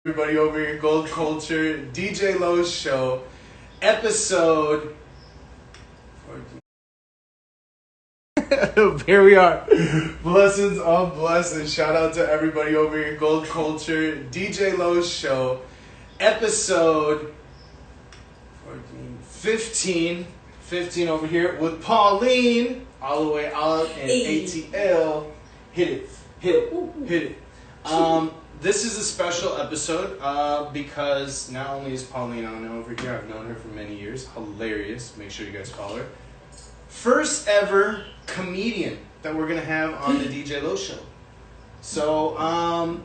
Everybody over here, Gold Culture, DJLOW Show, episode 14. Here we are. Blessings on blessings. Shout out to everybody over here, Gold Culture, DJLOW Show, episode 15 over here with Pauline, all the way out in ATL. Hit it. This is a special episode because not only is Pauline on over here, I've known her for many years. Hilarious. Make sure you guys follow her. First ever comedian that we're going to have on the DJLOW Show. So,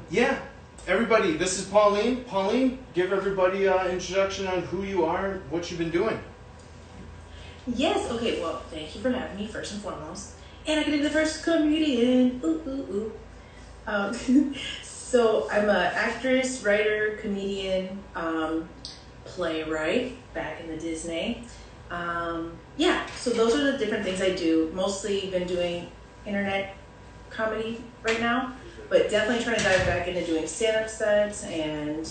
yeah. Everybody, this is Pauline. Pauline, give everybody an introduction on who you are and what you've been doing. Yes, okay, well, thank you for having me, first and foremost. And I can be the first comedian. So I'm an actress, writer, comedian, playwright back in the Disney. Yeah, so those are the different things I do. Mostly been doing internet comedy right now, but definitely trying to dive back into doing stand-up sets and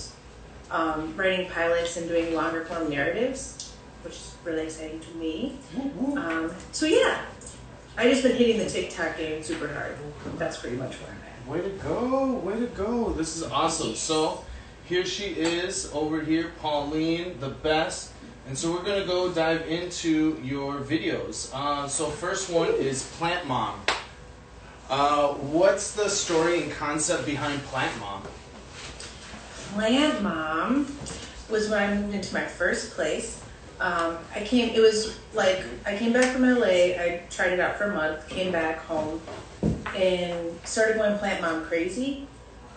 writing pilots and doing longer form narratives, which is really exciting to me. So yeah, I just been hitting the TikTok game super hard. That's pretty much where I'm at. Way to go. This is awesome. So here she is over here, Pauline, the best. And so we're going to go dive into your videos. So first one is Plant Mom. What's the story and concept behind Plant Mom? Plant Mom was when I moved into my first place. I came back from LA, I tried it out for a month, came back home, and started going plant mom crazy.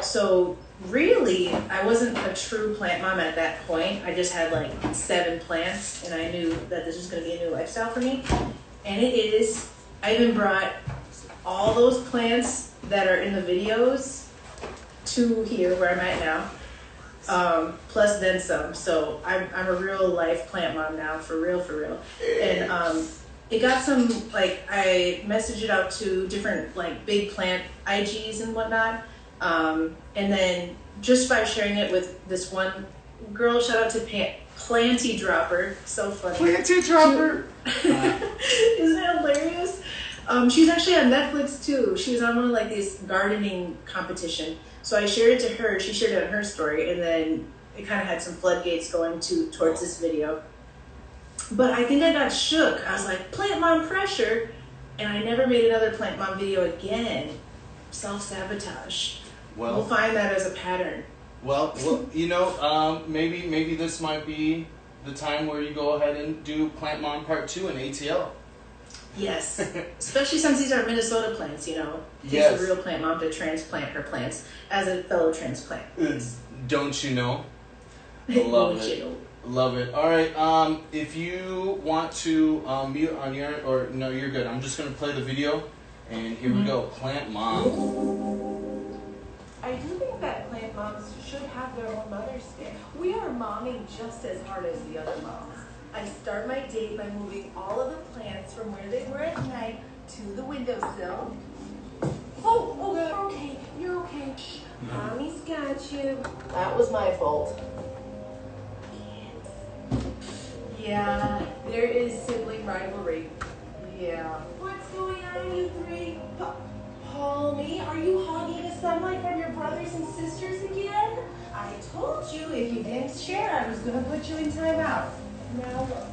So really, I wasn't a true plant mom at that point. I just had like 7 plants, and I knew that this was going to be a new lifestyle for me. And it is. I even brought all those plants that are in the videos to here where I'm at now. Plus then some. So I'm a real life plant mom now, for real. And it got some, like, I messaged it out to different like big plant IGs and whatnot. And then just by sharing it with this one girl, shout out to Planty Dropper, so funny. Planty Dropper. Isn't that hilarious? She's actually on Netflix too. She was on one of like this gardening competition. So I shared it to her, she shared it on her story, and then it kind of had some floodgates going towards this video. But I think I got shook. I was like, plant mom pressure, and I never made another plant mom video again. Self-sabotage. Well, we'll find that as a pattern. Well, you know, maybe this might be the time where you go ahead and do Plant Mom Part 2 in ATL. Yes, especially since these are Minnesota plants, you know. Yes. She's a real plant mom to transplant her plants as a fellow transplant. Don't you know? Love it. Love it. All right. If you want to mute on your, or no, you're good. I'm just gonna play the video, and here we go. Plant Mom. I do think that plant moms should have their own Mother's Day. We are momming just as hard as the other moms. I start my day by moving all of the plants from where they were at night to the windowsill. Oh, okay, you're okay. Mommy's got you. That was my fault. Yeah, there is sibling rivalry. Yeah. What's going on, you three? Palmy, are you hogging the sunlight from your brothers and sisters again? I told you if you didn't share, I was going to put you in timeout. Now look.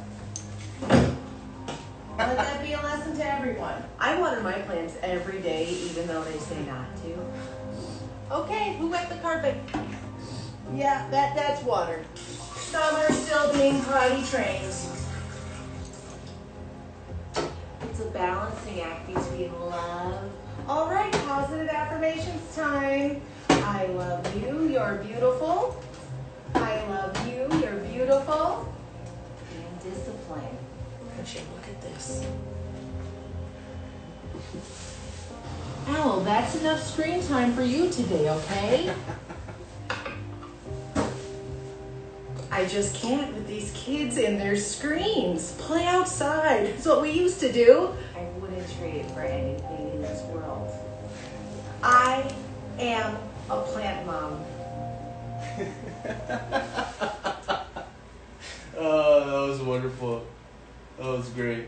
Let that be a lesson to everyone. I water my plants every day, even though they say not to. Okay, who wet the carpet? Yeah, that's water. Some are still being potty trained. It's a balancing act between love. All right, positive affirmations time. I love you, you're beautiful. I love you, you're beautiful. And discipline. Look at this. Owl, that's enough screen time for you today, okay? I just can't with these kids and their screens. Play outside. It's what we used to do. I wouldn't trade it for anything in this world. I am a plant mom. Oh, that was wonderful. That was great.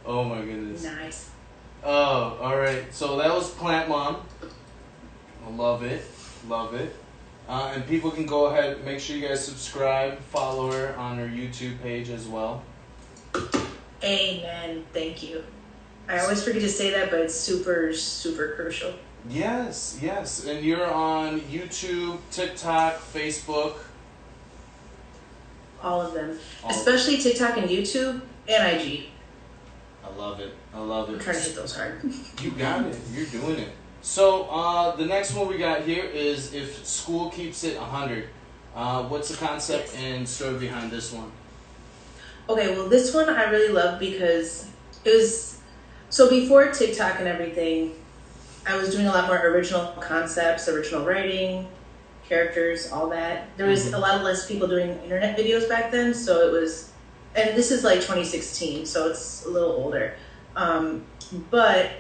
Oh my goodness. Nice. Oh, all right. So that was Plant Mom. I love it. Love it. And people can go ahead, make sure you guys subscribe, follow her on her YouTube page as well. Amen. Thank you. I always forget to say that, but it's super, super crucial. Yes, yes. And you're on YouTube, TikTok, Facebook. All of them. Especially TikTok and YouTube and IG. I love it. I love it. I'm trying to hit those hard. You got it. You're doing it. So the next one we got here is if school keeps it 100. What's the concept and story behind this one? Okay, well, this one I really love because it was... So before TikTok and everything, I was doing a lot more original concepts, original writing, characters, all that. There was a lot less people doing internet videos back then, so it was... And this is like 2016, so it's a little older. But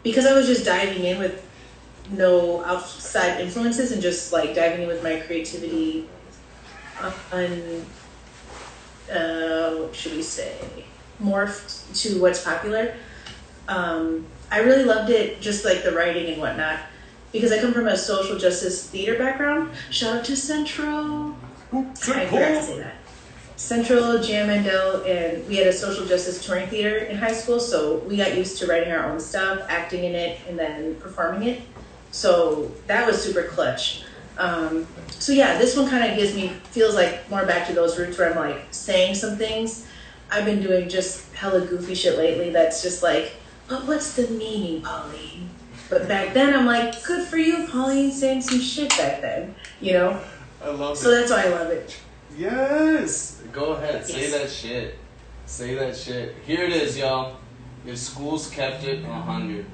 because I was just diving in with no outside influences and just like diving in with my creativity on, what should we say, morphed to what's popular. I really loved it, just like the writing and whatnot, because I come from a social justice theater background. Shout out to Central. I forgot to say that. Central, Jam Mandel, and we had a social justice touring theater in high school, so we got used to writing our own stuff, acting in it, and then performing it. So that was super clutch. So yeah, this one kind of feels like more back to those roots where I'm like saying some things. I've been doing just hella goofy shit lately that's just like, but what's the meaning, Pauline? But back then I'm like, good for you, Pauline, saying some shit back then, you know? I love it. So that's why I love it. Yes! Go ahead, say Yes. that shit. Say that shit. Here it is, y'all. If schools kept it 100.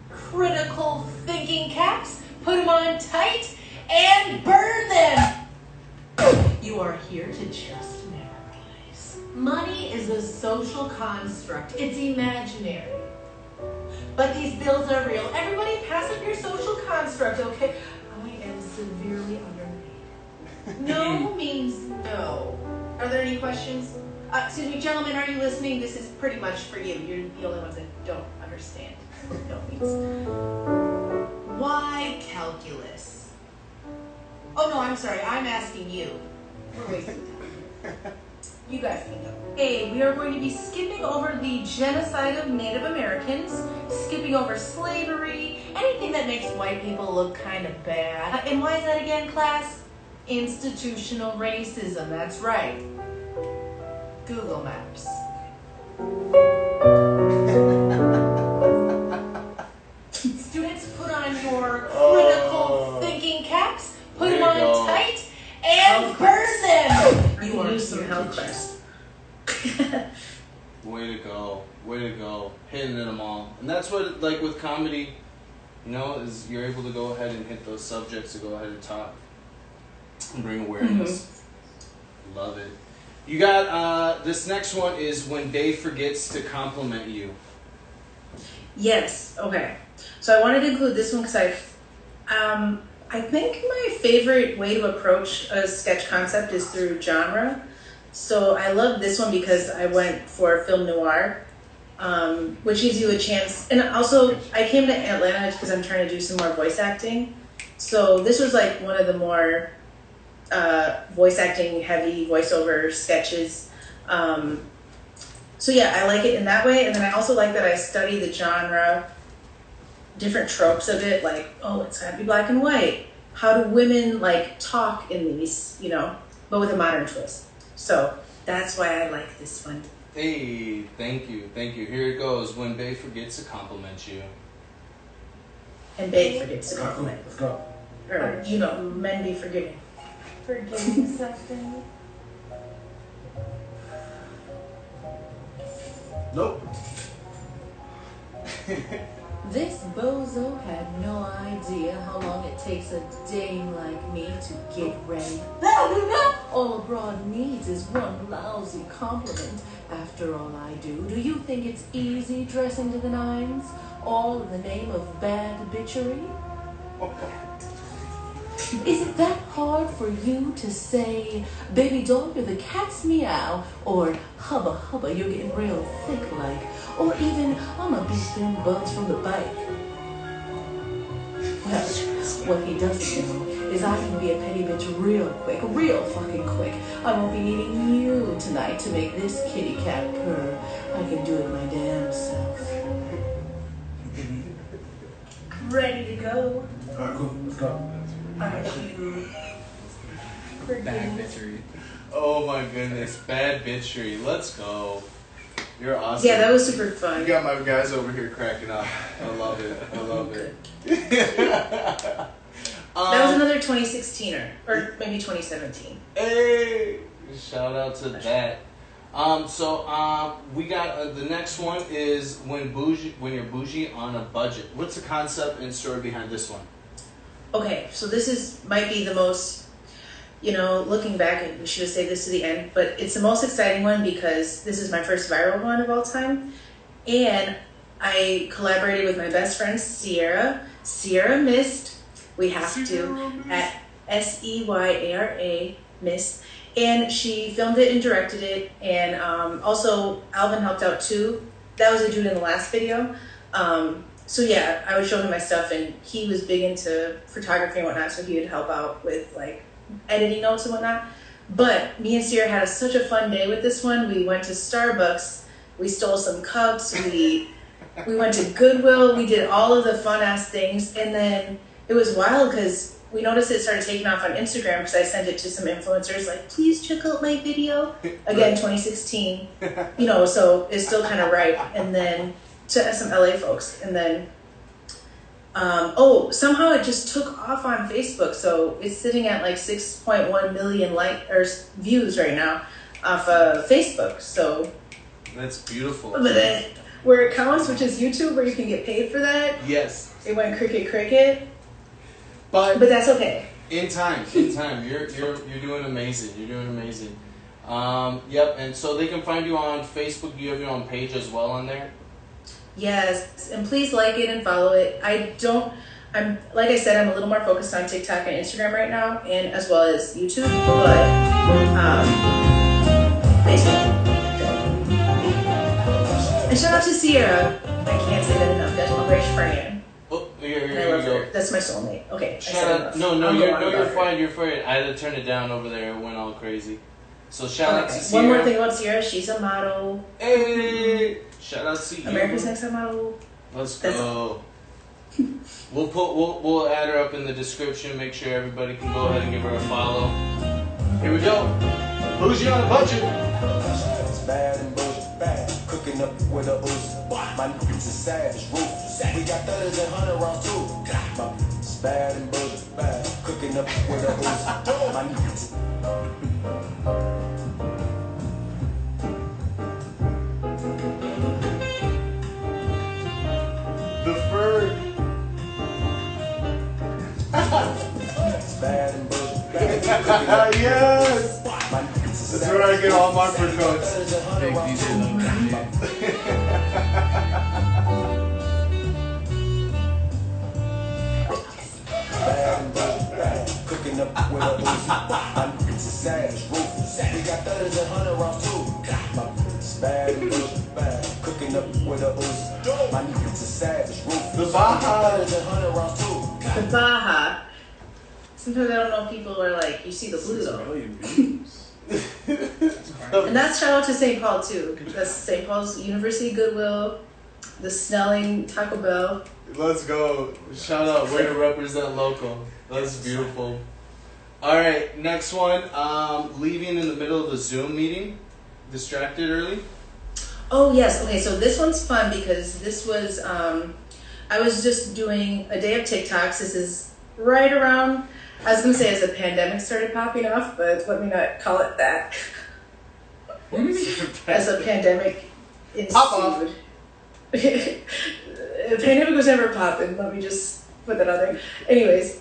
Critical thinking caps, put them on tight, and burn them! You are here to just memorize. Money is a social construct. It's imaginary. But these bills are real. Everybody pass up your social construct, okay? I am severely underpaid. No means no. Are there any questions? Excuse me, gentlemen, are you listening? This is pretty much for you. You're the only ones that don't understand. No means. Why calculus? Oh no, I'm sorry. I'm asking you. We're wasting time. You guys can go. A, we are going to be skipping over the genocide of Native Americans, skipping over slavery, anything that makes white people look kind of bad. And why is that again, class? Institutional racism, that's right. Google Maps. Students, put on your critical thinking caps, put them on tight, and burn them! You are some health class. Way to go. Way to go. Hitting them all. And that's what, like with comedy, you know, is you're able to go ahead and hit those subjects to go ahead and talk and bring awareness. Love it. You got, this next one is when Dave forgets to compliment you. Yes, okay. So I wanted to include this one because I think my favorite way to approach a sketch concept is through genre. So I love this one because I went for film noir, which gives you a chance. And also, I came to Atlanta because I'm trying to do some more voice acting. So this was like one of the more voice acting heavy voiceover sketches. So yeah, I like it in that way. And then I also like that I study the genre, different tropes of it, like, oh, it's gotta be black and white. How do women like talk in these, you know, but with a modern twist. So that's why I like this one. Hey, thank you, thank you. Here it goes. When Babe forgets to compliment you. And Babe forgets to compliment. Let's go. Or, you know, men be forgiving. Forgiving something. Nope. This bozo had no idea how long it takes a dame like me to get ready. All a broad needs is one lousy compliment. After all I do you think it's easy dressing to the nines? All in the name of bad bitchery? Is it that hard for you to say, baby dog, you're the cat's meow, or hubba hubba, you're getting real thick like, or even I'm a beat them bugs from the bike? Well, what he doesn't know is I can be a petty bitch real quick, real fucking quick. I won't be needing you tonight to make this kitty cat purr. I can do it my damn self. Ready to go? Alright, cool. Let's go. Are you Bad bitchery. Oh my goodness, bad bitchery. Let's go. You're awesome. Yeah, that was super fun. You got my guys over here cracking up. I love it. I love it. That was another 2016er, or maybe 2017. Hey, shout out to that. We got the next one is when you're bougie on a budget. What's the concept and story behind this one? Okay, so this might be the most, looking back, we should have saved this to the end, but it's the most exciting one because this is my first viral one of all time. And I collaborated with my best friend, Sierra Mist. We have to, at SEYARA, Mist. And she filmed it and directed it. And also, Alvin helped out too. That was a dude in the last video. So yeah, I would show him my stuff, and he was big into photography and whatnot, so he would help out with like editing notes and whatnot. But me and Sierra had such a fun day with this one. We went to Starbucks, we stole some cups, we went to Goodwill, we did all of the fun ass things, and then it was wild because we noticed it started taking off on Instagram because I sent it to some influencers like, please check out my video. Again, 2016, so it's still kind of ripe. And then to some LA folks, and then somehow it just took off on Facebook, so it's sitting at like 6.1 million views right now off of Facebook. So that's beautiful. But then where it counts, which is YouTube, where you can get paid for that. Yes. It went cricket. But that's okay. In time, you're doing amazing. You're doing amazing. Yep. And so they can find you on Facebook. You have your own page as well on there. Yes, and please like it and follow it. I'm like I said, I'm a little more focused on TikTok and Instagram right now, and as well as YouTube, but Facebook. And shout out to Sierra. I can't say that enough. That's my great friend. Oh, here I love you go. her. That's my soulmate. Okay. Shout out. No, you're fine. You're fine. I had to turn it down over there. It went all crazy. So shout out to Sierra. One more thing about Sierra, she's a model. Hey, shout out to you. America's Next Top Model. Let's go. We'll add her up in the description. Make sure everybody can go ahead and give her a follow. Here we go. Bougie on a budget. It's bad and bullshit, bad. Cooking up with a ooze. My niggas is savage, ruthless. We got 30s and 100 rounds too. It's bad and bullshit, bad. Cooking up with a ooze. My niggas. The fur. It's bad and bullshit, bad. Yes. That's where I get all my fur coats. Big DJLOW. Bad and bullshit, bad. Cooking up with a ooze. My niggas is savage, ruthless. We got 30s and 100 rounds too. It's bad and bullshit, bad. Cooking up with a ooze. My niggas is savage, ruthless. The Baja. 30s and 100 rounds too. The Baja. Sometimes I don't know if people are like, you see the blue though. And that's shout out to St. Paul too. That's St. Paul's University, Goodwill, the Snelling, Taco Bell. Let's go. Shout out. Way to represent local. That's beautiful. All right, next one. Leaving in the middle of the Zoom meeting. Distracted early. Oh yes. Okay, so this one's fun because this was I was just doing a day of TikToks. This is right around, I was gonna say as the pandemic started popping off, but let me not call it that. As a pandemic ensued. Pop off. The pandemic was never popping. Let me just put that out there. Anyways,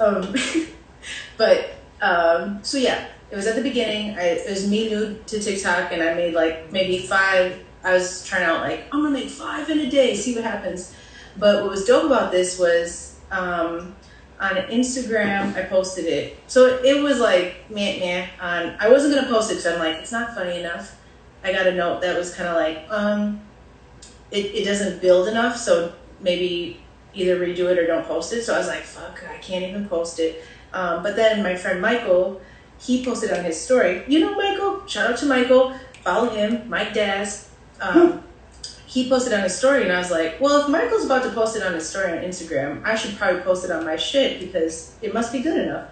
so yeah, it was at the beginning. It was me new to TikTok, and I made like maybe 5. I was trying out like, I'm gonna make 5 in a day, see what happens. But what was dope about this was On Instagram, I posted it. So it was like, meh. I wasn't going to post it because I'm like, it's not funny enough. I got a note that was kind of like, it doesn't build enough, so maybe either redo it or don't post it. So I was like, fuck, I can't even post it. But then my friend Michael, he posted on his story. You know Michael? Shout out to Michael. Follow him, Mike Daz. He posted on his story, and I was like, well, if Michael's about to post it on his story on Instagram, I should probably post it on my shit because it must be good enough.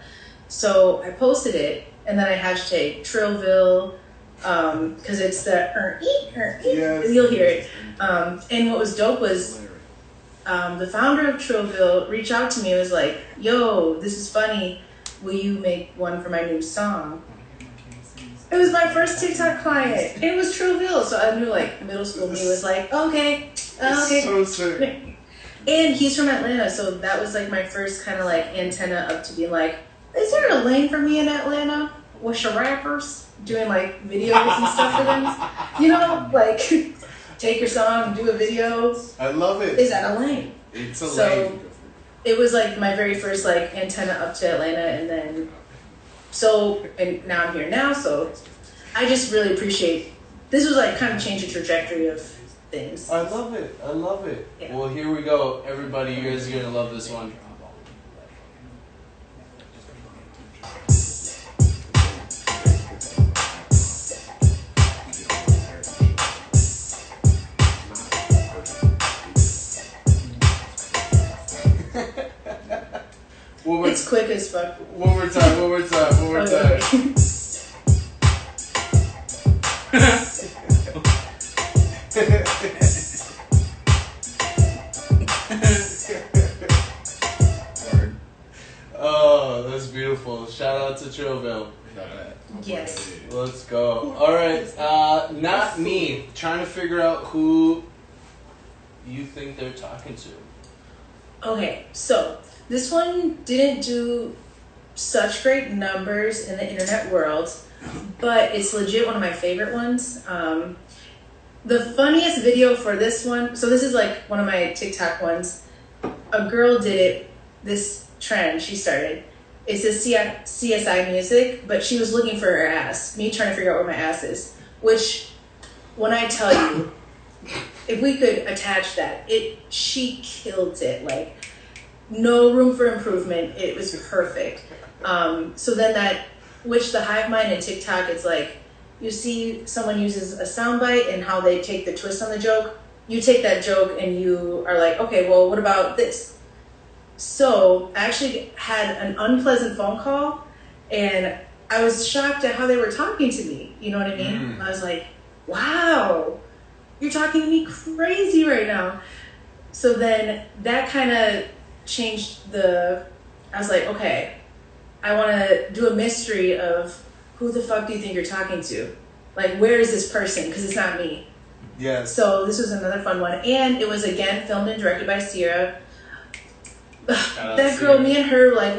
So I posted it, and then I hashtag Trillville, because it's the Yes. you'll hear it. And what was dope was the founder of Trillville reached out to me and was like, yo, this is funny. Will you make one for my new song? It was my first TikTok client. It was Trillville. So I knew like middle school me was like, okay. So sick. And he's from Atlanta. So that was like my first kind of like antenna up to being like, is there a lane for me in Atlanta with your rappers doing like videos and stuff for them? You know, like take your song and do a video. I love it. Is that a lane? It's a So lane. it was like my very first like antenna up to Atlanta, and then and now I'm here now, so I just really appreciate this. Was like kind of changed the trajectory of things. I love it. I love it. Yeah. Well, here we go, everybody. You guys are gonna love this one. It's quick as fuck. One more time. Okay. Oh, that's beautiful. Shout out to Trillville. Yes. Let's go. All right. Not me. Trying to figure out who you think they're talking to. Okay, so this one didn't do such great numbers in the internet world, but it's legit one of my favorite ones. The funniest video for this one, so this is like one of my TikTok ones. A girl did it, this trend she started. It says CSI music, but she was looking for her ass. Me trying to figure out where my ass is. Which, when I tell you, if we could attach that, she killed it. Like, no room for improvement. It was perfect. So then which the hive mind in TikTok, it's like, you see someone uses a soundbite and how they take the twist on the joke. You take that joke and you are like, okay, well, what about this? So I actually had an unpleasant phone call, and I was shocked at how they were talking to me. You know what I mean? I was like, wow, you're talking to me crazy right now. So then that kind of changed I was like, okay, I want to do a mystery of who the fuck do you think you're talking to? Like, where is this person? Because it's not me. Yes. So this was another fun one. And it was, again, filmed and directed by Sierra. That girl, me and her, like, I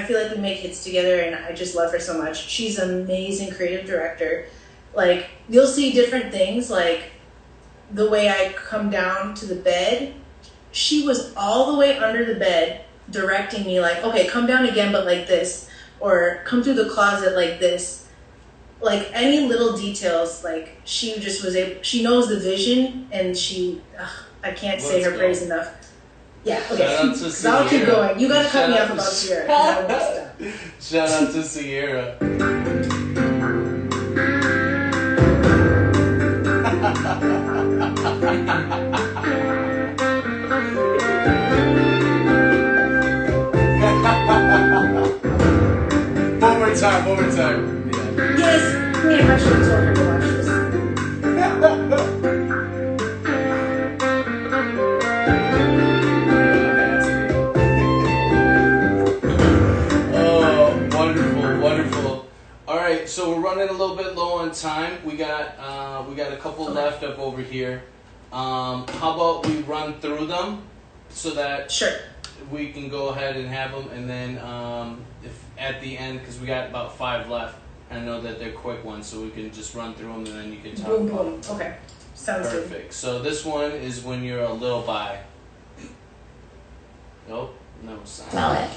feel like we make hits together, and I just love her so much. She's an amazing creative director. Like, you'll see different things, like the way I come down to the bed. She was all the way under the bed directing me, like, okay, come down again, but like this. Or come through the closet like this. Like, any little details, like, she just was able, she knows the vision, and I can't say her praise enough. Yeah, okay. Shout out to Because I'll keep Sierra. going. You gotta cut me off about Sierra, 'cause I won't stop. Shout out to Sierra. One more time. Yes, me and my should told her to watch this. Oh, wonderful. All right, so we're running a little bit low on time. We got a couple left up over here. How about we run through them so that we can go ahead and have them, and then if at the end, because we got about 5 left. I know that they're quick ones, so we can just run through them, and then you can talk Boom, about boom. them. Okay, sounds good. Perfect. So this one is when you're a little bi. Nope. No. Smell it.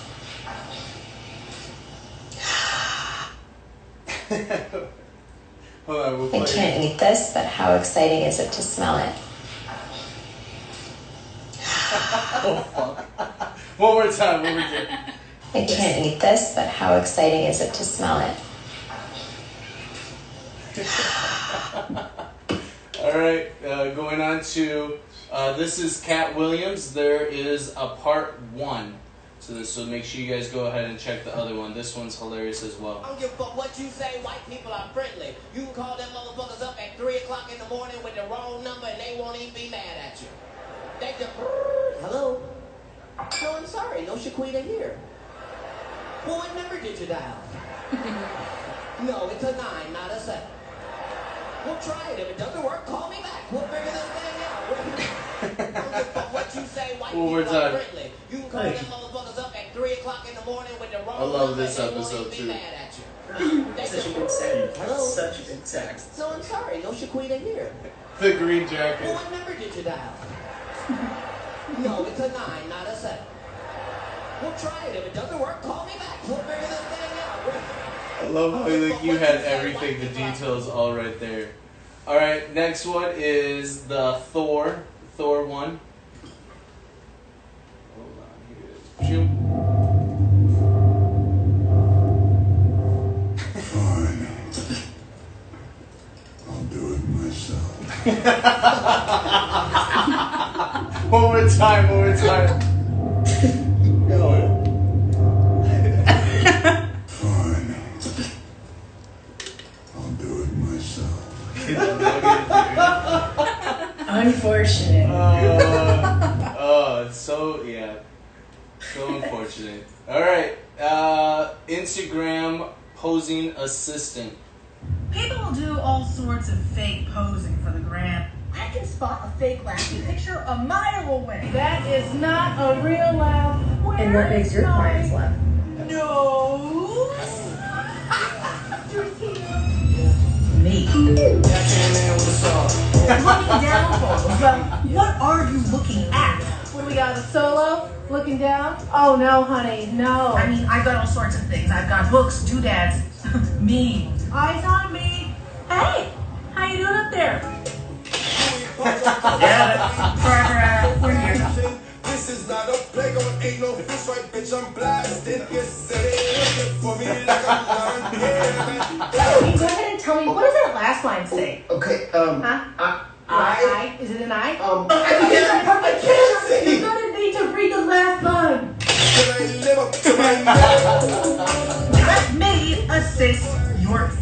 Hold on, we'll I play can't eat this, but how exciting is it to smell it? Oh, fuck. One more time. I can't eat this, but how exciting is it to smell it? All right, going on to, this is Cat Williams. There is a part 1 to this, so make sure you guys go ahead and check the other one. This one's hilarious as well. I don't give a fuck what you say. White people are friendly. You can call them motherfuckers up at 3 o'clock in the morning with the wrong number and they won't even be mad at you. They just, hello? No, I'm sorry. No Shaquita here. Well, what number did you dial? No, it's a 9, not a 7. We'll try it. If it doesn't work, call me back. We'll figure this thing out. I don't give a fuck what you say. White people are friendly. You can call them motherfuckers up at 3 o'clock in the morning with the wrong I love number this and they episode won't even too. be mad at you. Such a good sex. Hello? Such a good sex. No, I'm sorry. No Shaquita here. The green Well, jacket. what number did you dial? No, it's a 9, not a 7. We'll try it. If it doesn't work, call me back. We'll figure this thing out. I love how you had everything, the details all right there. All right, next one is the Thor one. Hold on, here it is. Shoot. Fine. I'll do it myself. One more time. Go. Fine. I'll do it myself. Unfortunate. It's so unfortunate. All right, Instagram posing assistant. People will do all sorts of fake posing for the gram. I can spot a fake laughing picture a mile away. That is not a real laugh. And what makes your clients laugh? No. Me. Looking down photos. Well, what are you looking at? What do we got? A solo? Looking down? Oh no, honey, no. I mean, I've got all sorts of things. I've got books, doodads, me. Eyes on me. Hey, how you doing up there? Yeah, we're here. This is not a playground, ain't no fish fight, bitch, I'm blasting. Yes, it is for me like I'm learning. Can you go ahead and tell me, what does that last line say? Okay, Huh? I? Is it an I? I can't see. You're gonna need to read the last line. Can I live up to my name? Let me assist yours.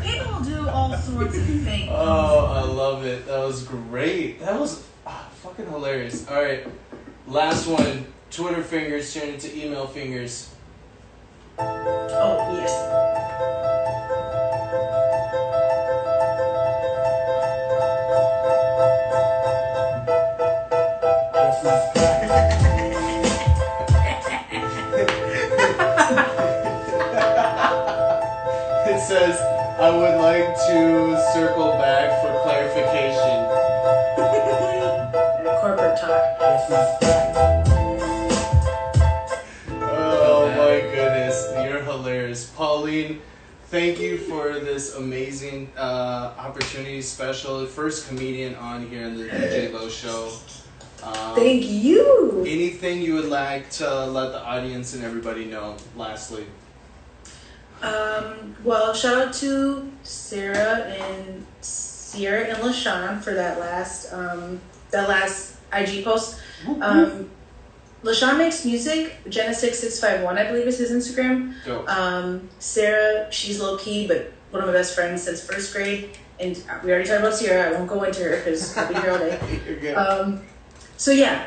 People will do all sorts of fake. Oh, I love it. That was great. That was fucking hilarious. All right, last one. Twitter fingers turn into email fingers. Oh, yes. It says, I would like to circle back for clarification. Corporate talk. Oh my goodness, you're hilarious. Pauline, thank you for this amazing opportunity, special first comedian on here in the DJLOW show. Thank you. Anything you would like to let the audience and everybody know, lastly? Well, shout out to Sarah and Sierra and LaShawn for that last IG post. LaShawn makes music. Jenna6651, I believe, is his Instagram. Dope. Sarah, she's low key, but one of my best friends since first grade. And we already talked about Sierra. I won't go into her because I'll be here all day. You're good. So yeah.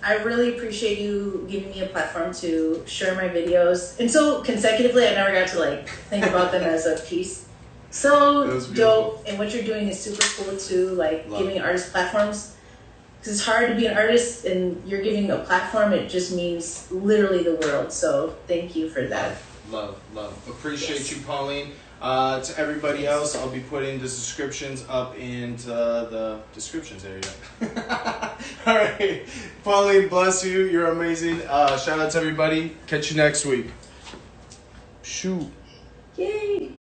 I really appreciate you giving me a platform to share my videos. And so consecutively, I never got to think about them as a piece. So dope. And what you're doing is super cool too, giving artists platforms. Because it's hard to be an artist and you're giving a platform. It just means literally the world. So thank you for that. Love. Appreciate you, Pauline. To everybody else, I'll be putting the descriptions up into the descriptions area. All right. Pauline, bless you. You're amazing. Shout out to everybody. Catch you next week. Shoot. Yay.